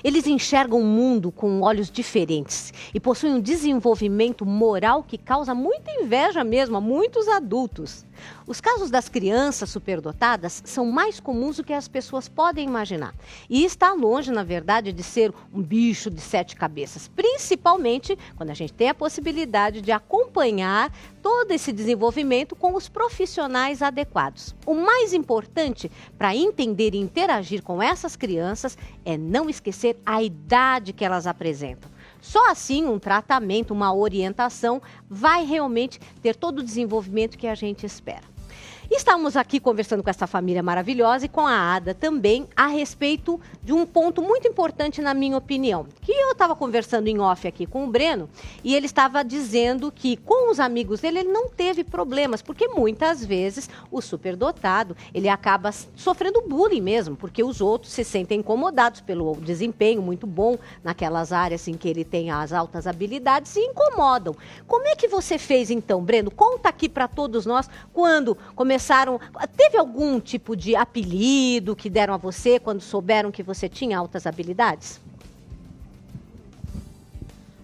Eles enxergam o mundo com olhos diferentes e possuem um desenvolvimento moral que causa muita inveja mesmo a muitos adultos. Os casos das crianças superdotadas são mais comuns do que as pessoas podem imaginar. E está longe, na verdade, de ser um bicho de 7 cabeças, principalmente quando a gente tem a possibilidade de acompanhar todo esse desenvolvimento com os profissionais adequados. O mais importante para entender e interagir com essas crianças é não esquecer a idade que elas apresentam. Só assim um tratamento, uma orientação vai realmente ter todo o desenvolvimento que a gente espera. Estamos aqui conversando com essa família maravilhosa e com a Ada também a respeito de um ponto muito importante na minha opinião. Que eu estava conversando em off aqui com o Breno e ele estava dizendo que com os amigos dele ele não teve problemas, porque muitas vezes o superdotado ele acaba sofrendo bullying mesmo, porque os outros se sentem incomodados pelo desempenho muito bom naquelas áreas em que ele tem as altas habilidades e incomodam. Como é que você fez então, Breno? Conta aqui para todos nós quando começaram. Teve algum tipo de apelido que deram a você quando souberam que você tinha altas habilidades?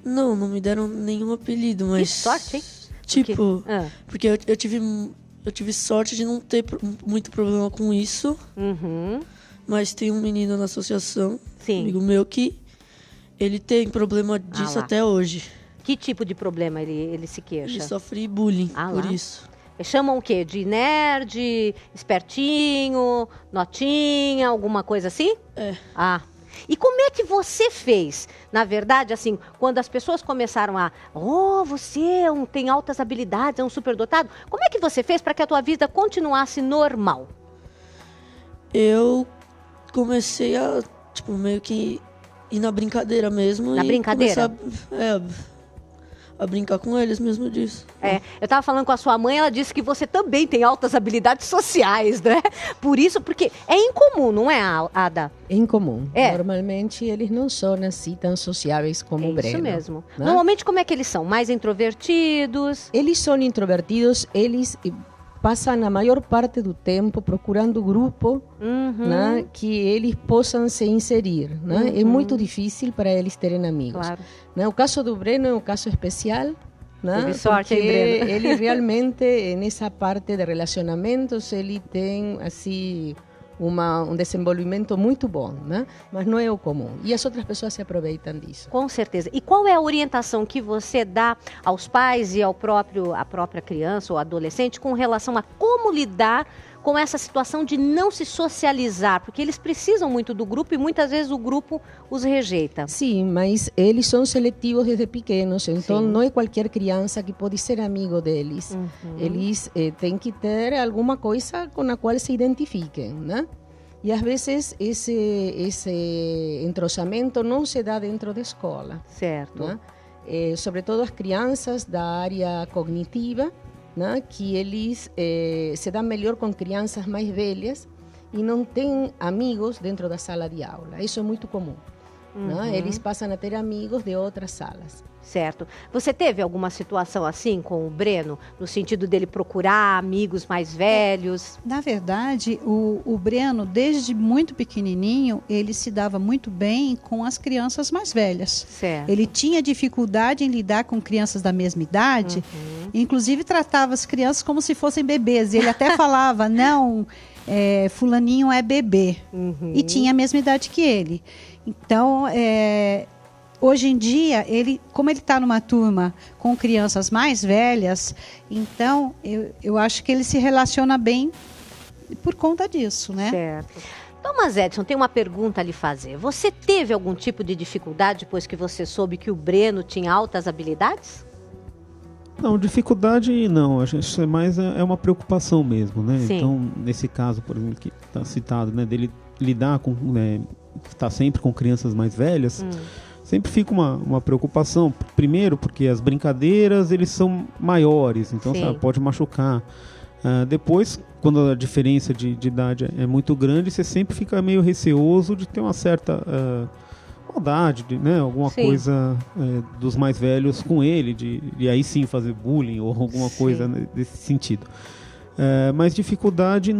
Não me deram nenhum apelido, mas... Que sorte, hein? Tipo, porque eu tive sorte de não ter muito problema com isso. Uhum. Mas tem um menino na associação, Sim. amigo meu, que ele tem problema disso até hoje. Que tipo de problema ele se queixa? Ele sofre bullying por lá. isso. Chamam o quê? De nerd, espertinho, notinha, alguma coisa assim? É. E como é que você fez? Na verdade, assim, quando as pessoas começaram você tem altas habilidades, é um superdotado. Como é que você fez para que a tua vida continuasse normal? Eu comecei a, meio que ir na brincadeira mesmo. Na brincadeira? A brincar com eles mesmo disso. Eu estava falando com a sua mãe, ela disse que você também tem altas habilidades sociais, né? Por isso, porque é incomum, não é, Ada? É incomum. Normalmente eles não são assim tão sociáveis como o Breno. Isso mesmo. Né? Normalmente como é que eles são? Mais introvertidos? Eles são introvertidos, eles passam a maior parte do tempo procurando grupo, né, que eles possam se inserir. Né? É muito difícil para eles terem amigos. Claro. Né? O caso do Breno é um caso especial, né? Teve sorte, porque hein, Breno? ele realmente, nessa parte de relacionamentos, ele tem assim um desenvolvimento muito bom, né? Mas não é o comum. E as outras pessoas se aproveitam disso. Com certeza. E qual é a orientação que você dá aos pais e à própria criança ou adolescente com relação a como lidar com essa situação de não se socializar? Porque eles precisam muito do grupo e muitas vezes o grupo os rejeita. Sim, mas eles são seletivos desde pequenos, então Sim. não é qualquer criança que pode ser amigo deles. Eles têm que ter alguma coisa com a qual se identifiquem, né? E às vezes esse entrosamento não se dá dentro da escola. Certo. Né? Sobretudo as crianças da área cognitiva, né? Que eles se dão melhor com crianças mais velhas e não têm amigos dentro da sala de aula. Isso é muito comum. Né? Eles passam a ter amigos de outras salas. Certo. Você teve alguma situação assim com o Breno, no sentido dele procurar amigos mais velhos? Na verdade, o Breno, desde muito pequenininho, ele se dava muito bem com as crianças mais velhas. Certo. Ele tinha dificuldade em lidar com crianças da mesma idade, inclusive tratava as crianças como se fossem bebês. Ele até falava, não, fulaninho é bebê. E tinha a mesma idade que ele. Então, hoje em dia, como ele está numa turma com crianças mais velhas, então eu acho que ele se relaciona bem por conta disso, né? Certo. Thomas Edison, tem uma pergunta a lhe fazer. Você teve algum tipo de dificuldade depois que você soube que o Breno tinha altas habilidades? Não, dificuldade não. Isso é mais uma preocupação mesmo, né? Sim. Então, nesse caso, por exemplo, que está citado, né, dele lidar com, estar sempre com crianças mais velhas, sempre fica uma preocupação. Primeiro, porque as brincadeiras, eles são maiores, então sabe, pode machucar. Depois, quando a diferença de idade é muito grande, você sempre fica meio receoso de ter uma certa maldade, né? Alguma coisa dos mais velhos com ele, de aí sim fazer bullying ou alguma coisa desse sentido. Mas dificuldade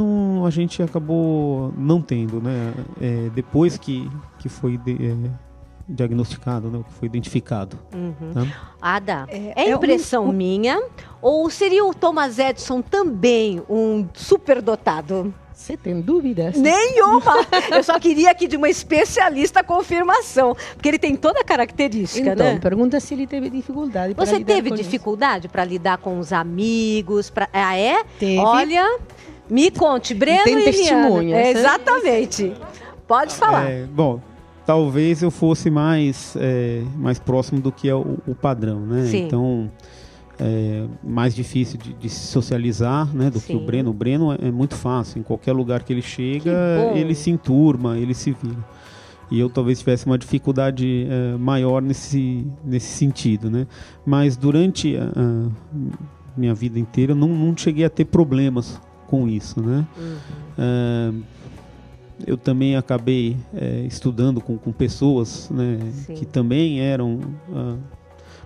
a gente acabou não tendo, né? Depois que foi diagnosticado, né, o que foi identificado. Tá? Ada, é impressão minha ou seria o Thomas Edison também um superdotado? Você tem dúvidas? Nenhuma! Eu só queria aqui de uma especialista a confirmação, porque ele tem toda a característica, então, né? pergunta se ele teve dificuldade para Você lidar teve com isso. dificuldade para lidar com os amigos? Ah, é? Teve. Olha, me conte, Breno Tem e testemunhas, Liana. né? Exatamente. Pode falar. Bom, talvez eu fosse mais próximo do que é o padrão, né? Sim. Então, mais difícil de se socializar, né, do que o Sim. Breno. O Breno é muito fácil, em qualquer lugar que ele chega, Que bom. ele se enturma, ele se vira. E eu talvez tivesse uma dificuldade maior nesse sentido, né? Mas durante a minha vida inteira, não cheguei a ter problemas com isso, né? Eu também acabei estudando com pessoas, né, que também eram...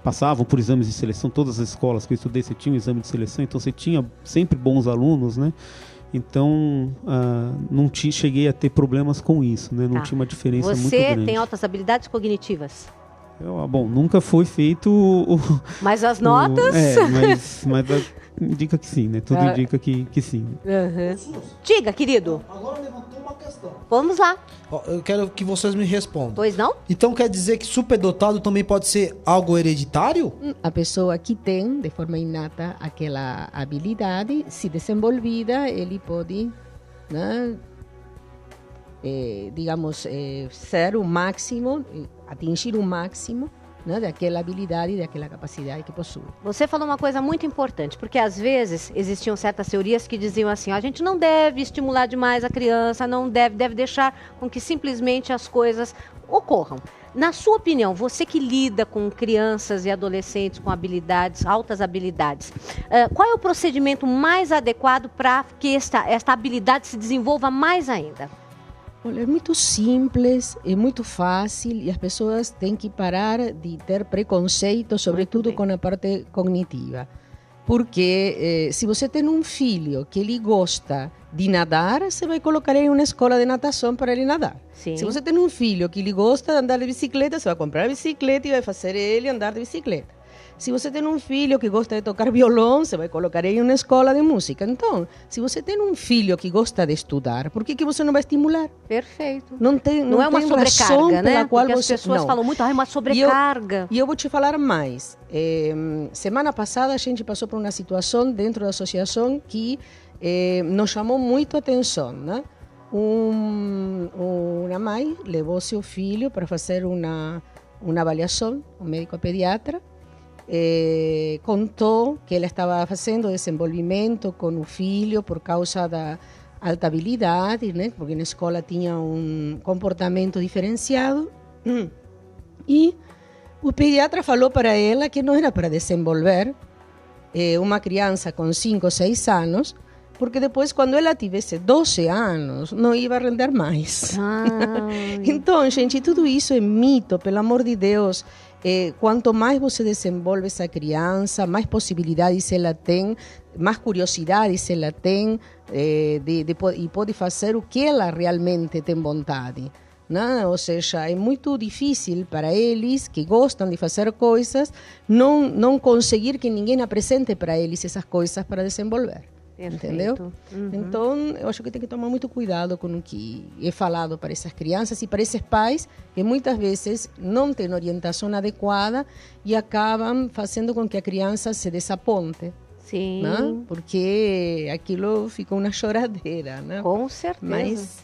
passavam por exames de seleção. Todas as escolas que eu estudei, você tinha um exame de seleção, então você tinha sempre bons alunos, né? Então, não cheguei a ter problemas com isso, né? Não tinha uma diferença muito grande. Você tem altas habilidades cognitivas? Bom, nunca foi feito Mas as notas? Mas indica que sim, né? Tudo indica que sim. Diga, querido. Agora levantou uma questão. Vamos lá. Ó, eu quero que vocês me respondam. Pois não? Então quer dizer que superdotado também pode ser algo hereditário? A pessoa que tem, de forma inata, aquela habilidade, se desenvolvida, ele pode, né, digamos, ser o máximo, atingir o máximo, né, daquela habilidade e daquela capacidade que possui. Você falou uma coisa muito importante, porque às vezes existiam certas teorias que diziam assim, a gente não deve estimular demais a criança, não deve deixar com que simplesmente as coisas ocorram. Na sua opinião, você que lida com crianças e adolescentes com habilidades, altas habilidades, qual é o procedimento mais adequado para que esta habilidade se desenvolva mais ainda? Olha, é muito simples, é muito fácil e as pessoas têm que parar de ter preconceito, sobretudo com a parte cognitiva. Porque se você tem um filho que ele gosta de nadar, você vai colocar ele em uma escola de natação para ele nadar. Sim. Se você tem um filho que ele gosta de andar de bicicleta, você vai comprar a bicicleta e vai fazer ele andar de bicicleta. Se você tem um filho que gosta de tocar violão, você vai colocar ele em uma escola de música. Então, se você tem um filho que gosta de estudar, por que você não vai estimular? Perfeito. Não é uma tem sobrecarga, razão né? pela qual Porque você... as pessoas não. falam muito, é uma sobrecarga. E eu vou te falar mais. Semana passada a gente passou por uma situação dentro da associação que nos chamou muito a atenção, né? Uma mãe levou seu filho para fazer uma avaliação, um médico pediatra, contou que ela estava fazendo desenvolvimento com o filho por causa da alta habilidade, né? Porque na escola tinha um comportamento diferenciado. E o pediatra falou para ela que não era para desenvolver uma criança com 5 ou 6 anos, porque depois, quando ela tivesse 12 anos, não ia render mais. Então, gente, tudo isso é mito, pelo amor de Deus. Quanto mais você desenvolve essa criança, mais possibilidades ela tem, mais curiosidades ela tem e pode fazer o que ela realmente tem vontade. Né? Ou seja, é muito difícil para eles que gostam de fazer coisas não conseguir que ninguém apresente para eles essas coisas para desenvolver. Perfeito. Entendeu? Então, eu acho que tem que tomar muito cuidado com o que é falado para essas crianças e para esses pais que muitas vezes não têm orientação adequada e acabam fazendo com que a criança se desaponte. Sim. Né? Porque aquilo fica uma choradeira. Né? Com certeza. Mas,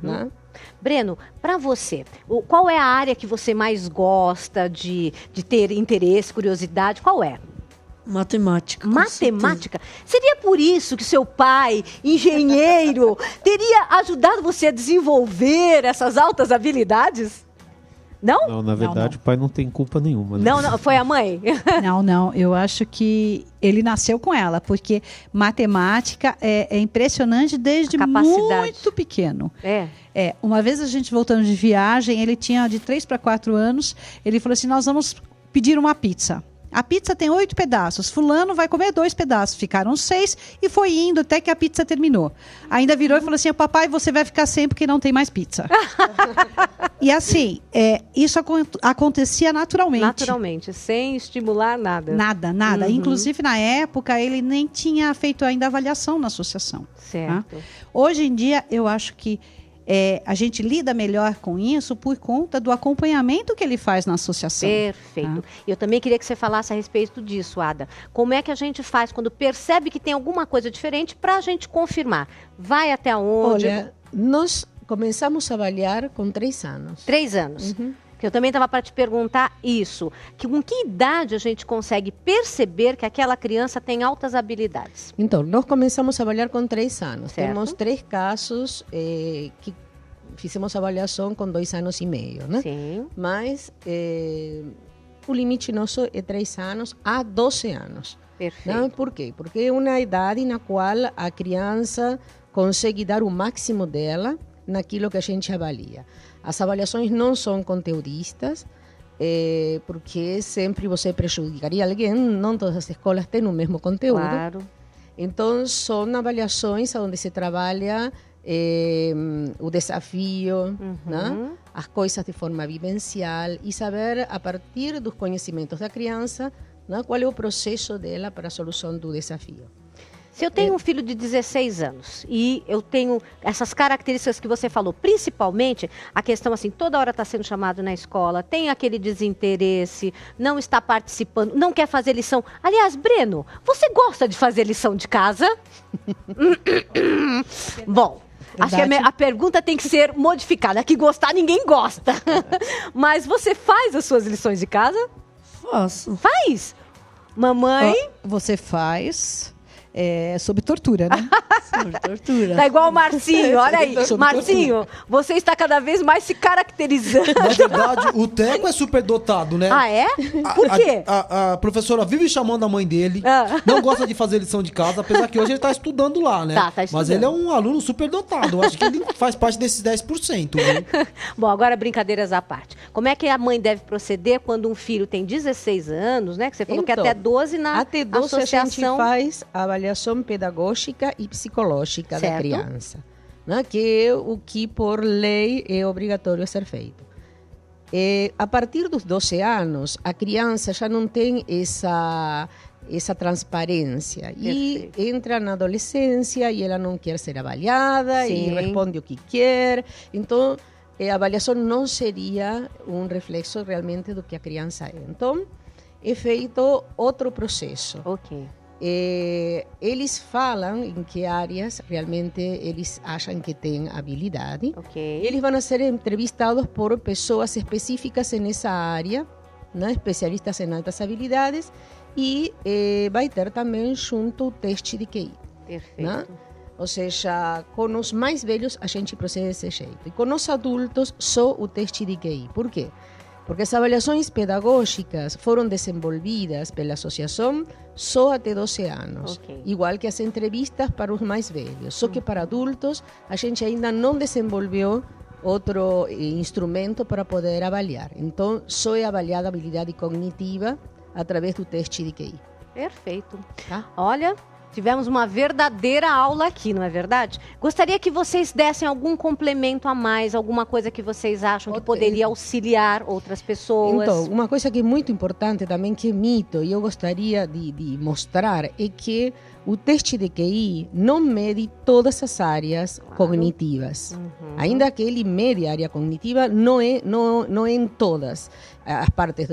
né? Breno, para você, qual é a área que você mais gosta de ter interesse, curiosidade? Qual é? Matemática. Matemática? Seria por isso que seu pai, engenheiro, teria ajudado você a desenvolver essas altas habilidades? Não? Não, na verdade, o pai não tem culpa nenhuma. Né? Não, foi a mãe? Não, eu acho que ele nasceu com ela, porque matemática é impressionante desde muito pequeno. Uma vez a gente voltando de viagem, ele tinha de 3 para 4 anos, ele falou assim, nós vamos pedir uma pizza. A pizza tem 8 pedaços. Fulano vai comer 2 pedaços. Ficaram 6 e foi indo até que a pizza terminou. Ainda virou e falou assim, papai, você vai ficar sem porque não tem mais pizza. E assim, isso acontecia naturalmente. Naturalmente, sem estimular nada. Nada. Inclusive, na época, ele nem tinha feito ainda avaliação na associação. Certo. Tá? Hoje em dia, eu acho que a gente lida melhor com isso por conta do acompanhamento que ele faz na associação. Perfeito. Eu também queria que você falasse a respeito disso, Ada. Como é que a gente faz quando percebe que tem alguma coisa diferente para a gente confirmar? Vai até onde? Olha, nós começamos a avaliar com 3 anos. 3 anos. Que eu também estava para te perguntar isso. Com que idade a gente consegue perceber que aquela criança tem altas habilidades? Então, nós começamos a avaliar com 3 anos. Certo. Temos 3 casos que fizemos avaliação com 2 anos e meio, né? Sim. Mas o limite nosso é 3 anos a 12 anos. Perfeito. Né? Por quê? Porque é uma idade na qual a criança consegue dar o máximo dela naquilo que a gente avalia. As avaliações não são conteudistas, porque sempre você prejudicaria alguém, não todas as escolas têm o mesmo conteúdo. Claro. Então, são avaliações onde se trabalha o desafio, né? As coisas de forma vivencial e saber, a partir dos conhecimentos da criança, né, qual é o processo dela para a solução do desafio. Se eu tenho um filho de 16 anos e eu tenho essas características que você falou, principalmente a questão assim, toda hora está sendo chamado na escola, tem aquele desinteresse, não está participando, não quer fazer lição. Aliás, Breno, você gosta de fazer lição de casa? Bom, acho que a pergunta tem que ser modificada. Que gostar, ninguém gosta. Mas você faz as suas lições de casa? Faço. Faz? Mamãe? Você faz... sob tortura, né? Sob tortura. Tá igual o Marcinho, olha aí. Marcinho, você está cada vez mais se caracterizando. Na verdade, o Teco é superdotado, né? Ah, é? Por quê? A professora vive chamando a mãe dele, não gosta de fazer lição de casa, apesar que hoje ele tá estudando lá, né? Tá estudando. Mas ele é um aluno superdotado, eu acho que ele faz parte desses 10%, viu? Bom, agora brincadeiras à parte. Como é que a mãe deve proceder quando um filho tem 16 anos, né? Que você falou que até 12 na até 12 associação... a gente faz a avaliação pedagógica e psicológica Certo. da criança, né? Que é o que por lei é obrigatório ser feito. A partir dos 12 anos, a criança já não tem essa transparência. Perfeito. E entra na adolescência e ela não quer ser avaliada. Sim. E responde o que quer. Então, a avaliação não seria um reflexo realmente do que a criança é. Então, é feito outro processo. Ok. Eles falam em que áreas realmente eles acham que têm habilidade. Ok. Eles vão ser entrevistados por pessoas específicas nessa área, né? Especialistas em altas habilidades, e vai ter também junto o teste de QI. Perfeito. Né? Ou seja, com os mais velhos a gente procede desse jeito. E com os adultos, só o teste de QI. Por quê? Porque as avaliações pedagógicas foram desenvolvidas pela associação só até 12 anos. Okay. Igual que as entrevistas para os mais velhos. Só que para adultos, a gente ainda não desenvolveu outro instrumento para poder avaliar. Então, só é avaliada a habilidade cognitiva através do teste de QI. Perfeito. Tá? Olha, tivemos uma verdadeira aula aqui, não é verdade? Gostaria que vocês dessem algum complemento a mais, alguma coisa que vocês acham que poderia auxiliar outras pessoas. Então, uma coisa que é muito importante também, que é mito, e eu gostaria de mostrar, é que o teste de QI não mede todas as áreas cognitivas. Ainda que ele mede a área cognitiva, não é em todas as partes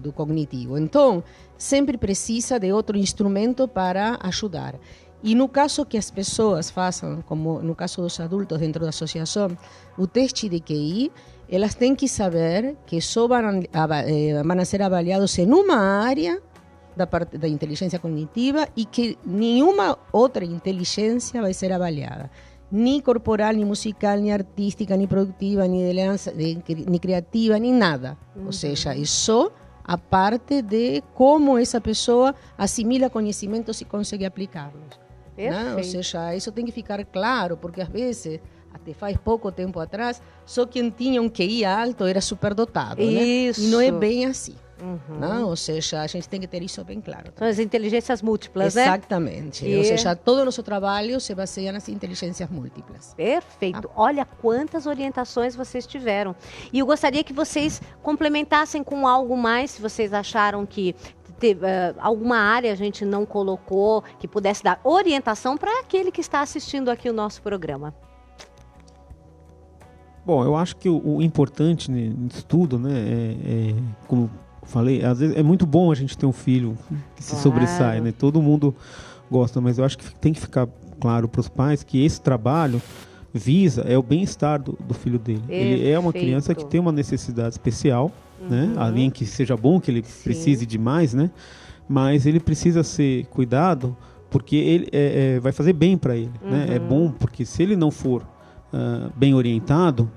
do cognitivo. Então, sempre precisa de outro instrumento para ajudar. E no caso que as pessoas façam, como no caso dos adultos dentro da associação, o teste de QI, elas têm que saber que só vão ser avaliados em uma área da parte da inteligência cognitiva e que nenhuma outra inteligência vai ser avaliada. Nem corporal, nem musical, nem artística, nem produtiva, nem criativa, nem nada. Ou seja, é só a parte de como essa pessoa assimila conhecimentos e consegue aplicá-los. Né? Ou seja, isso tem que ficar claro, porque às vezes, até faz pouco tempo atrás, só quem tinha um QI alto era superdotado. Né? Isso. E não é bem assim. Não? Ou seja, a gente tem que ter isso bem claro. São as inteligências múltiplas, Exatamente. Ou seja, todo o nosso trabalho se baseia nas inteligências múltiplas. Perfeito. Olha quantas orientações vocês tiveram. E eu gostaria que vocês complementassem com algo mais, se vocês acharam que alguma área a gente não colocou, que pudesse dar orientação para aquele que está assistindo aqui o nosso programa. Bom, eu acho que o importante nisso tudo, né, como eu falei, às vezes é muito bom a gente ter um filho que se sobressai, né? Todo mundo gosta, mas eu acho que tem que ficar claro para os pais que esse trabalho visa o bem-estar do filho dele. Ele é uma criança que tem uma necessidade especial, né? Além que seja bom que ele precise de mais, né? Mas ele precisa ser cuidado porque ele vai fazer bem para ele, né? É bom porque se ele não for bem orientado,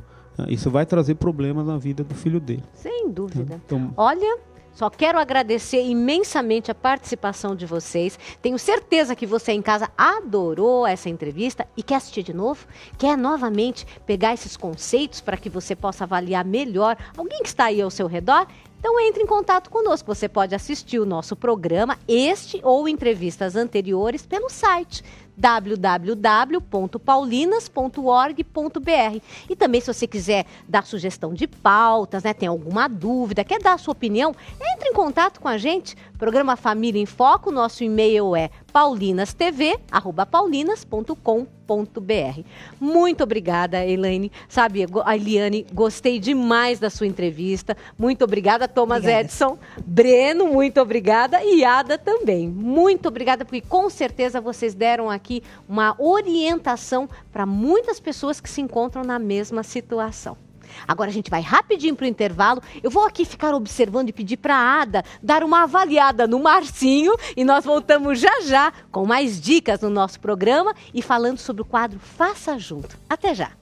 isso vai trazer problemas na vida do filho dele. Sem dúvida. Então, olha, só quero agradecer imensamente a participação de vocês. Tenho certeza que você em casa adorou essa entrevista e quer assistir de novo? Quer novamente pegar esses conceitos para que você possa avaliar melhor alguém que está aí ao seu redor? Então entre em contato conosco. Você pode assistir o nosso programa, este ou entrevistas anteriores, pelo site www.paulinas.org.br. E também, se você quiser dar sugestão de pautas, né, tem alguma dúvida, quer dar a sua opinião, entre em contato com a gente. Programa Família em Foco, nosso e-mail é paulinastv@paulinas.com.br. Muito obrigada, Elaine. Sabe, a Eliane, gostei demais da sua entrevista. Muito obrigada, Thomas Edson. Breno, muito obrigada. E Ada também. Muito obrigada, porque com certeza vocês deram aqui uma orientação para muitas pessoas que se encontram na mesma situação. Agora a gente vai rapidinho para o intervalo. Eu vou aqui ficar observando e pedir para a Ada dar uma avaliada no Marcinho. E nós voltamos já já com mais dicas no nosso programa e falando sobre o quadro Faça Junto. Até já!